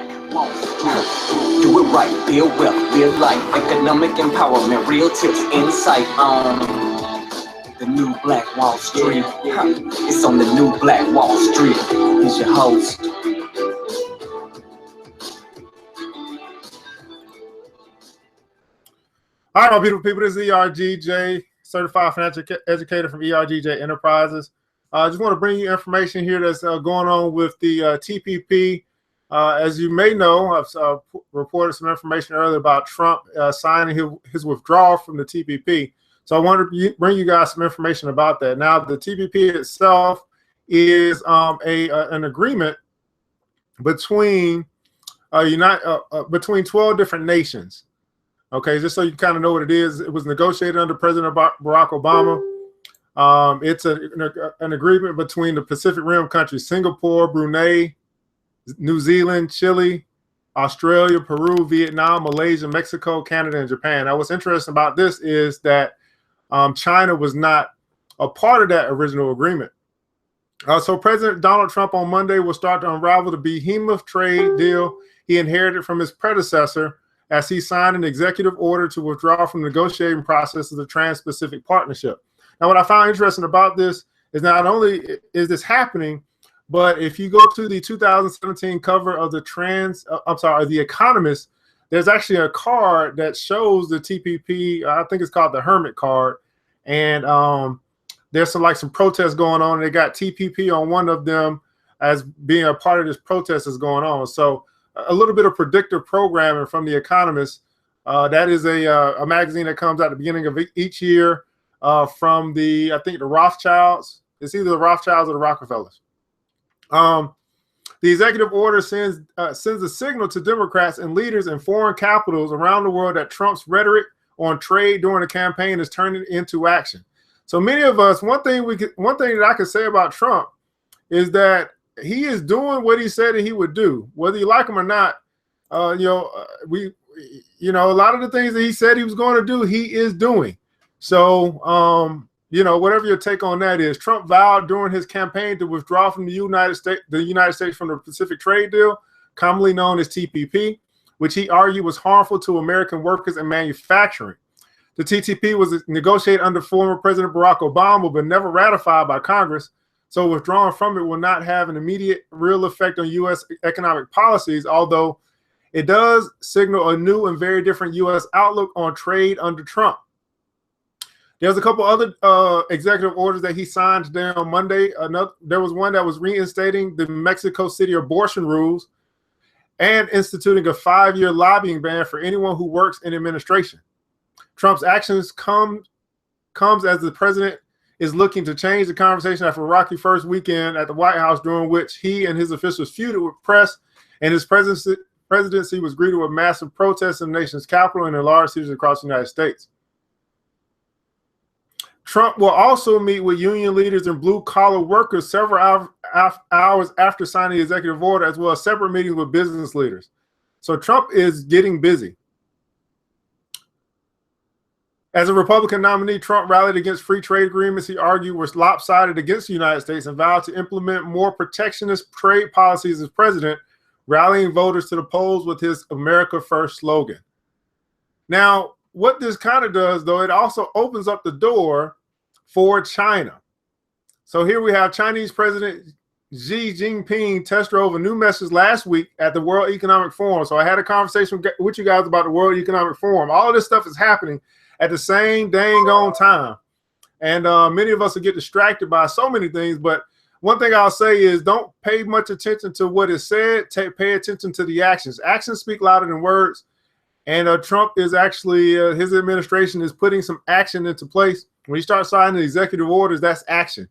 Black Wall Street. Do it right, build wealth, live life, economic empowerment, real tips, insight on the new Black Wall Street. It's on the new Black Wall Street. Here's your host. All right, my beautiful people, this is ERGJ, Certified Financial Educator from ERGJ Enterprises. I just want to bring you information here that's going on with the TPP. As you may know, I've reported some information earlier about Trump signing his withdrawal from the TPP. So I want to bring you guys some information about that. Now, the TPP itself is an agreement between between 12 different nations. Okay, just so you kind of know what it is, it was negotiated under President Barack Obama. It's an agreement between the Pacific Rim countries, Singapore, Brunei, New Zealand, Chile, Australia, Peru, Vietnam, Malaysia, Mexico, Canada, and Japan. Now, what's interesting about this is that China was not a part of that original agreement. So President Donald Trump on Monday will start to unravel the behemoth trade deal he inherited from his predecessor, as he signed an executive order to withdraw from the negotiating process of the Trans-Pacific Partnership. Now, what I found interesting about this is not only is this happening, but if you go to the 2017 cover of The Economist, there's actually a card that shows the TPP. I think it's called the Hermit card, and there's some protests going on. And they got TPP on one of them as being a part of this protest that's going on. So a little bit of predictive programming from The Economist. That is a magazine that comes out at the beginning of each year from I think the Rothschilds. It's either the Rothschilds or the Rockefellers. The executive order sends a signal to Democrats and leaders in foreign capitals around the world that Trump's rhetoric on trade during the campaign is turning into action. So many of us, one thing that I could say about Trump is that he is doing what he said that he would do, whether you like him or not. A lot of the things that he said he was going to do, he is doing. So, whatever your take on that is, Trump vowed during his campaign to withdraw from the United States from the Pacific Trade Deal, commonly known as TPP, which he argued was harmful to American workers and manufacturing. The TPP was negotiated under former President Barack Obama, but never ratified by Congress. So withdrawing from it will not have an immediate real effect on U.S. economic policies, although it does signal a new and very different U.S. outlook on trade under Trump. There's a couple other executive orders that he signed today on Monday. There was one that was reinstating the Mexico City abortion rules and instituting a 5-year lobbying ban for anyone who works in administration. Trump's actions comes as the president is looking to change the conversation after a rocky first weekend at the White House, during which he and his officials feuded with press, and his presidency was greeted with massive protests in the nation's capital and in large cities across the United States. Trump will also meet with union leaders and blue-collar workers several hours after signing the executive order, as well as separate meetings with business leaders. So Trump is getting busy. As a Republican nominee, Trump rallied against free trade agreements he argued were lopsided against the United States and vowed to implement more protectionist trade policies as president, rallying voters to the polls with his America First slogan. Now, what this kind of does, though, it also opens up the door for China. So here we have Chinese President Xi Jinping test drove a new message last week at the World Economic Forum. So I had a conversation with you guys about the World Economic Forum. All of this stuff is happening at the same dang on time. And many of us will get distracted by so many things. But one thing I'll say is don't pay much attention to what is said. Pay attention to the actions. Actions speak louder than words. And Trump is actually, his administration is putting some action into place. When you start signing the executive orders, that's action.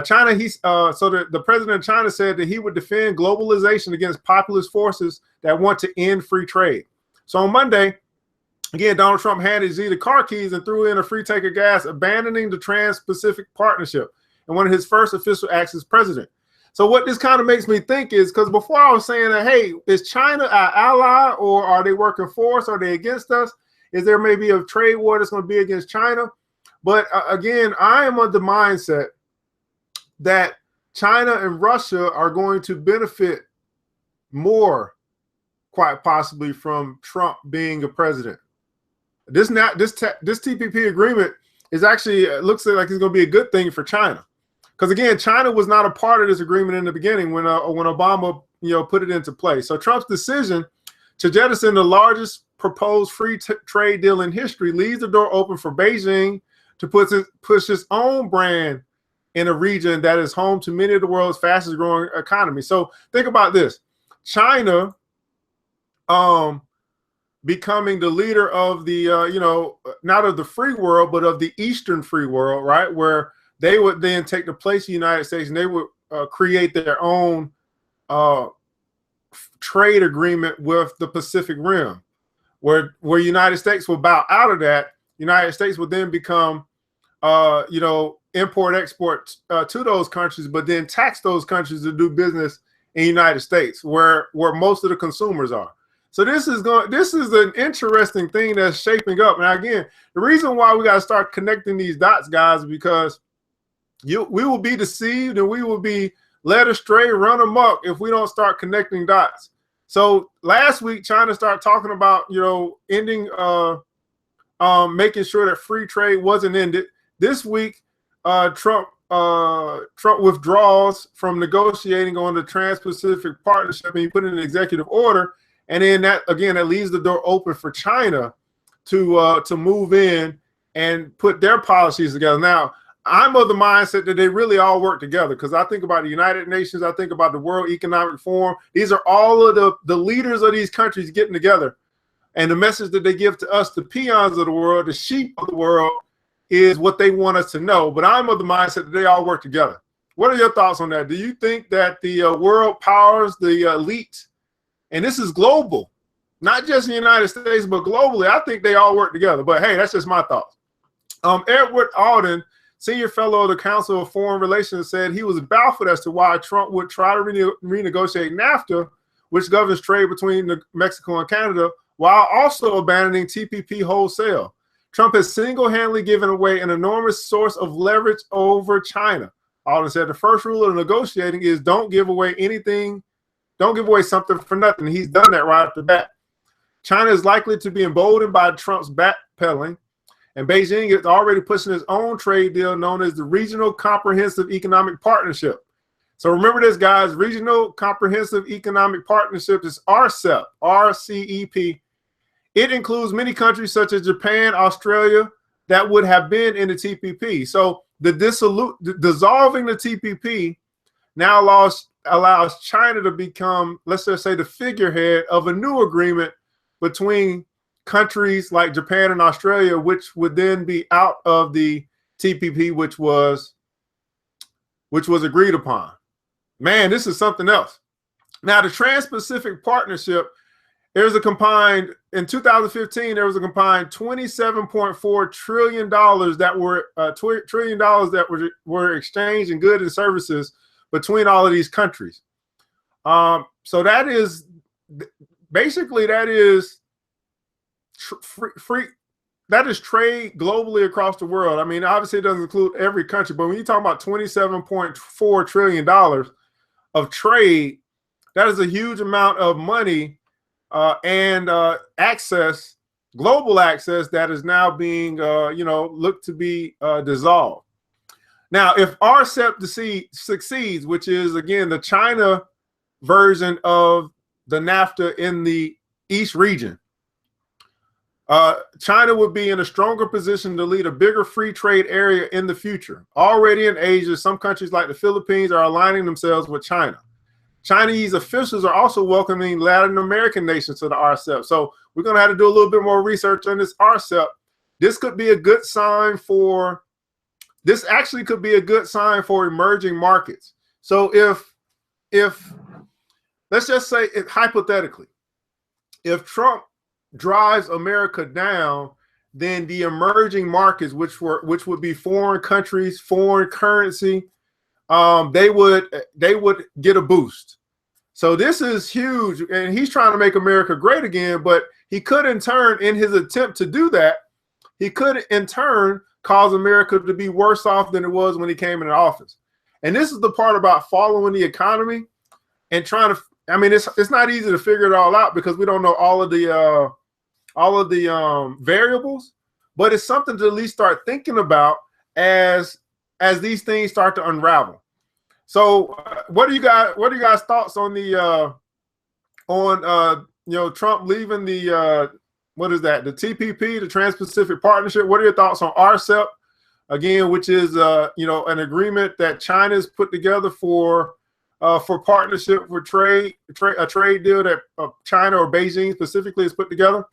China, the president of China said that he would defend globalization against populist forces that want to end free trade. So on Monday, again, Donald Trump handed Xi the car keys and threw in a free tank of gas, abandoning the Trans-Pacific Partnership and one of his first official acts as president. So what this kind of makes me think is, because before I was saying that, hey, is China our ally, or are they working for us? Are they against us? Is there maybe a trade war that's going to be against China? But again, I am of the mindset that China and Russia are going to benefit more quite possibly from Trump being a president. This TPP agreement is actually, it looks like it's going to be a good thing for China, because again, China was not a part of this agreement in the beginning when Obama put it into play. So Trump's decision to jettison the largest proposed free trade deal in history leaves the door open for Beijing to push its own brand in a region that is home to many of the world's fastest growing economies. So think about this: China becoming the leader of the not of the free world, but of the Eastern free world, right? Where they would then take the place of the United States, and they would create their own trade agreement with the Pacific Rim, where United States will bow out of that. United States will then become import export to those countries, but then tax those countries to do business in the United States, where most of the consumers are. So this is an interesting thing that's shaping up. And again, the reason why we got to start connecting these dots, guys, is because we will be deceived and we will be led astray, run amok if we don't start connecting dots. So last week, China started talking about ending, making sure that free trade wasn't ended. This week, Trump withdraws from negotiating on the Trans-Pacific Partnership, and he put in an executive order. And then that leaves the door open for China to move in and put their policies together. Now, I'm of the mindset that they really all work together, because I think about the United Nations, I think about the World Economic Forum. These are all of the leaders of these countries getting together. And the message that they give to us, the peons of the world, the sheep of the world, is what they want us to know. But I'm of the mindset that they all work together. What are your thoughts on that? Do you think that the world powers, the elite, and this is global, not just in the United States, but globally, I think they all work together. But hey, that's just my thoughts. Edward Alden, senior fellow of the Council of Foreign Relations, said he was baffled as to why Trump would try to renegotiate NAFTA, which governs trade between Mexico and Canada, while also abandoning TPP wholesale. Trump has single-handedly given away an enormous source of leverage over China. Alden said the first rule of negotiating is don't give away anything. Don't give away something for nothing. He's done that right off the bat. China is likely to be emboldened by Trump's backpedaling, and Beijing is already pushing its own trade deal known as the Regional Comprehensive Economic Partnership. So remember this, guys. Regional Comprehensive Economic Partnership is RCEP, RCEP. It includes many countries such as Japan, Australia, that would have been in the TPP. So dissolving the TPP now allows China to become, let's just say, the figurehead of a new agreement between countries like Japan and Australia, which would then be out of the TPP, which was agreed upon. Man, this is something else. Now, the Trans-Pacific Partnership, in 2015, there was a combined $27.4 trillion that were exchanged in goods and services between all of these countries. So that is basically that is trade globally across the world. I mean, obviously it doesn't include every country, but when you talk about $27.4 trillion of trade, that is a huge amount of money and access, global access, that is now being looked to be dissolved. Now, if RCEP succeeds, which is, again, the China version of the NAFTA in the East region, China would be in a stronger position to lead a bigger free trade area in the future. Already in Asia, some countries like the Philippines are aligning themselves with China. Chinese officials are also welcoming Latin American nations to the RCEP. So we're going to have to do a little bit more research on this RCEP. This could be a good sign for... This actually could be a good sign for emerging markets. So if let's just say, hypothetically, if Trump drives America down, then the emerging markets, which would be foreign countries, foreign currency, they would get a boost. So this is huge, and he's trying to make America great again. But he could, in turn, in his attempt to do that, he could in turn cause America to be worse off than it was when he came into office. And this is the part about following the economy and trying to I mean, it's not easy to figure it all out because we don't know all of the variables, but it's something to at least start thinking about as these things start to unravel. So, what do you guys thoughts on the Trump leaving the what is that, the TPP, the Trans-Pacific Partnership? What are your thoughts on RCEP, again, which is an agreement that China's put together for partnership for a trade deal that China or Beijing specifically has put together?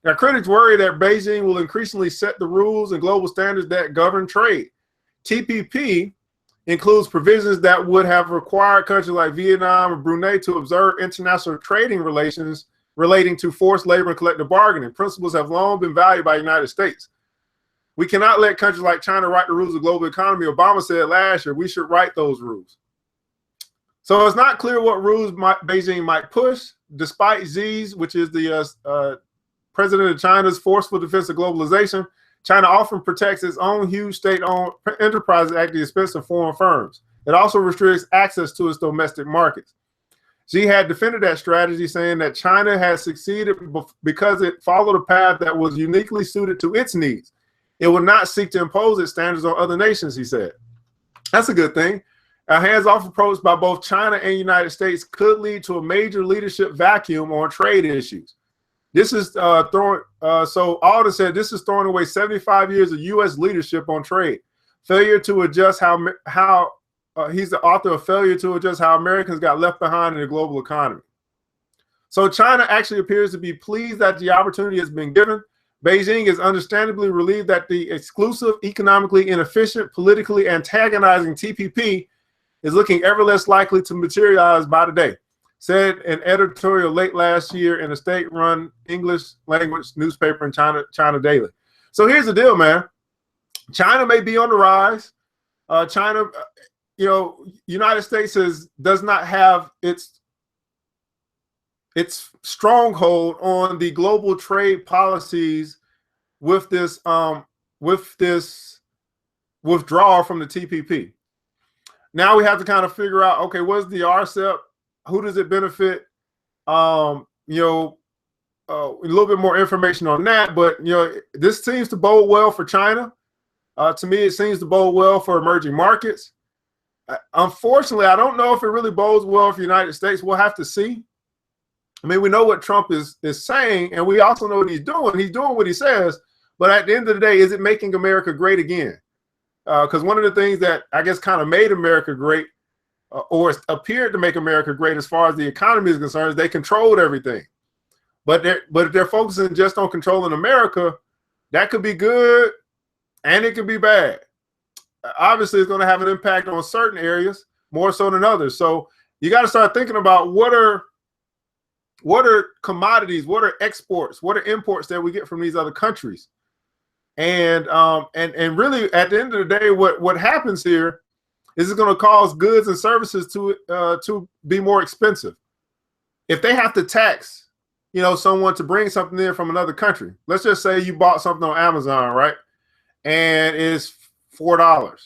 Now, critics worry that Beijing will increasingly set the rules and global standards that govern trade. TPP includes provisions that would have required countries like Vietnam or Brunei to observe international trading relations relating to forced labor and collective bargaining. Principles have long been valued by the United States. We cannot let countries like China write the rules of the global economy. Obama said last year, we should write those rules. So it's not clear what rules Beijing might push, despite Xi's, which is the president of China's forceful defense of globalization. China often protects its own huge state-owned enterprises at the expense of foreign firms. It also restricts access to its domestic markets. Xi had defended that strategy, saying that China has succeeded because it followed a path that was uniquely suited to its needs. It will not seek to impose its standards on other nations, he said. That's a good thing. A hands-off approach by both China and the United States could lead to a major leadership vacuum on trade issues. This is so Alden said this is throwing away 75 years of U.S. leadership on trade. Failure to adjust he's the author of Failure to Adjust How Americans Got Left Behind in the Global Economy. So China actually appears to be pleased that the opportunity has been given. Beijing is understandably relieved that the exclusive, economically inefficient, politically antagonizing TPP is looking ever less likely to materialize by today, said an editorial late last year in a state-run English language newspaper in China Daily. So here's the deal, man. China may be on the rise. China, United States does not have its stronghold on the global trade policies with this withdrawal from the TPP. Now we have to kind of figure out, okay, what's the RCEP? Who does it benefit? A little bit more information on that. But this seems to bode well for China. To me, it seems to bode well for emerging markets. Unfortunately, I don't know if it really bodes well for the United States. We'll have to see. I mean, we know what Trump is saying, and we also know what he's doing. He's doing what he says. But at the end of the day, is it making America great again? Because one of the things that I guess kind of made America great, or appeared to make America great as far as the economy is concerned, is they controlled everything. But if they're focusing just on controlling America, that could be good and it could be bad. Obviously, it's going to have an impact on certain areas more so than others. So you got to start thinking about what are commodities, what are exports, what are imports that we get from these other countries. And really, at the end of the day, what happens here is it's going to cause goods and services to be more expensive. If they have to tax, someone to bring something in from another country, let's just say you bought something on Amazon, right? And it's $4,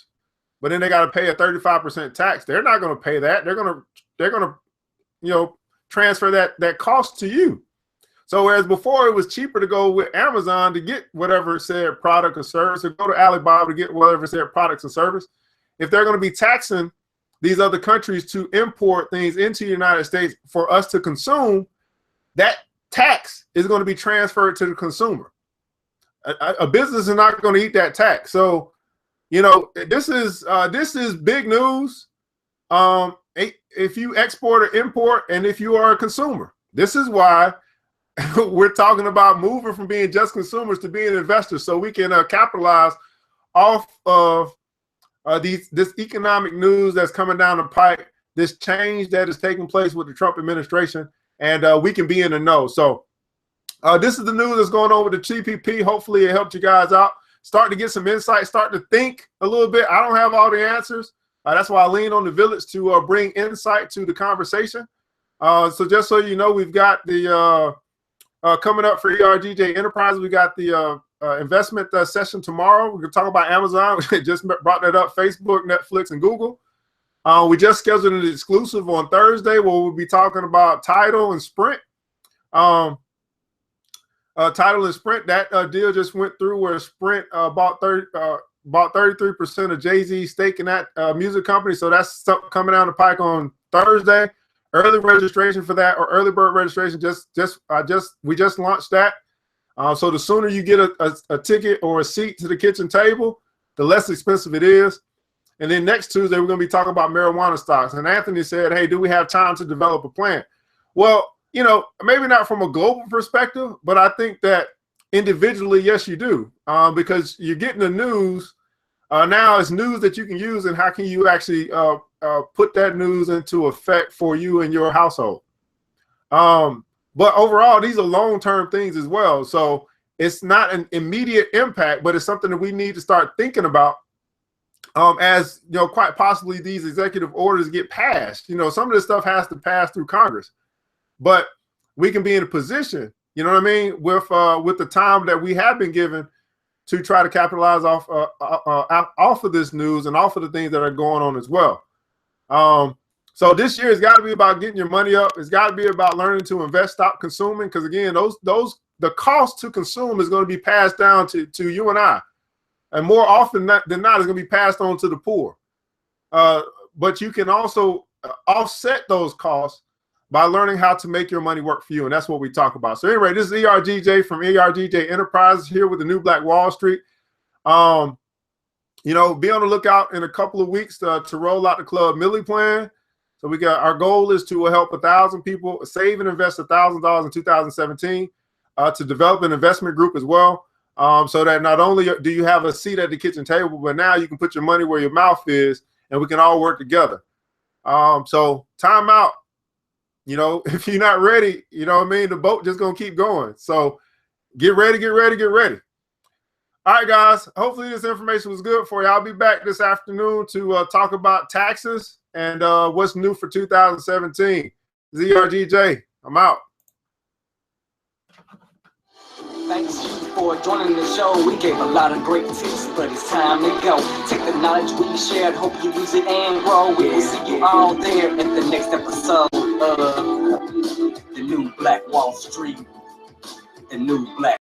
but then they got to pay a 35% tax. They're not going to pay that. They're going to transfer that cost to you. So whereas before it was cheaper to go with Amazon to get whatever said product or service, or go to Alibaba to get whatever said products and service, if they're going to be taxing these other countries to import things into the United States for us to consume, that tax is going to be transferred to the consumer. A business is not going to eat that tax. So, this is big news. If you export or import, and if you are a consumer, this is why we're talking about moving from being just consumers to being investors, so we can capitalize off of this economic news that's coming down the pipe, this change that is taking place with the Trump administration, and we can be in the know. So this is the news that's going on with the TPP. Hopefully it helped you guys out. Start to get some insight, start to think a little bit. I don't have all the answers. That's why I lean on the village to bring insight to the conversation. So just so you know, we've got the coming up for ERGJ Enterprises, we got the investment session tomorrow. We're going to talk about Amazon. We just brought that up, Facebook, Netflix, and Google. We just scheduled an exclusive on Thursday where we'll be talking about Tidal and Sprint. Tidal and Sprint, that deal just went through where Sprint bought 33% of Jay-Z's stake in that music company. So that's something coming down the pike on Thursday. Early registration for that, or early bird registration, we just launched that. So the sooner you get a ticket or a seat to the kitchen table, the less expensive it is. And then next Tuesday, we're going to be talking about marijuana stocks. And Anthony said, hey, do we have time to develop a plan? Well, you know, maybe not from a global perspective, but I think that individually, yes, you do, because you're getting the news. Now it's news that you can use, and how can you actually put that news into effect for you and your household? But overall, these are long-term things as well. So it's not an immediate impact, but it's something that we need to start thinking about as, you know, quite possibly these executive orders get passed. You know, some of this stuff has to pass through Congress, but we can be in a position, you know what I mean, with the time that we have been given to try to capitalize off of this news and off of the things that are going on as well. So this year has got to be about getting your money up. It's got to be about learning to invest, stop consuming, because again, the cost to consume is going to be passed down to you and I, and more often than not, it's going to be passed on to the poor. But you can also offset those costs by learning how to make your money work for you, and that's what we talk about. So anyway, this is ERGJ from ERGJ Enterprises here with the New Black Wall Street. You know, be on the lookout in a couple of weeks to roll out the Club Millie plan. So our goal is to help 1,000 people save and invest $1,000 in 2017 to develop an investment group as well. So that not only do you have a seat at the kitchen table, but now you can put your money where your mouth is, and we can all work together. So time out. You know, if you're not ready, you know what I mean, the boat just going to keep going. So get ready, get ready, get ready. All right, guys, hopefully this information was good for you. I'll be back this afternoon to talk about taxes and what's new for 2017. ZRGJ, I'm out. Thanks for joining the show. We gave a lot of great tips, but it's time to go. Take the knowledge we shared, hope you use it and grow. We will see you all there at the next episode of the New Black Wall Street. The New Black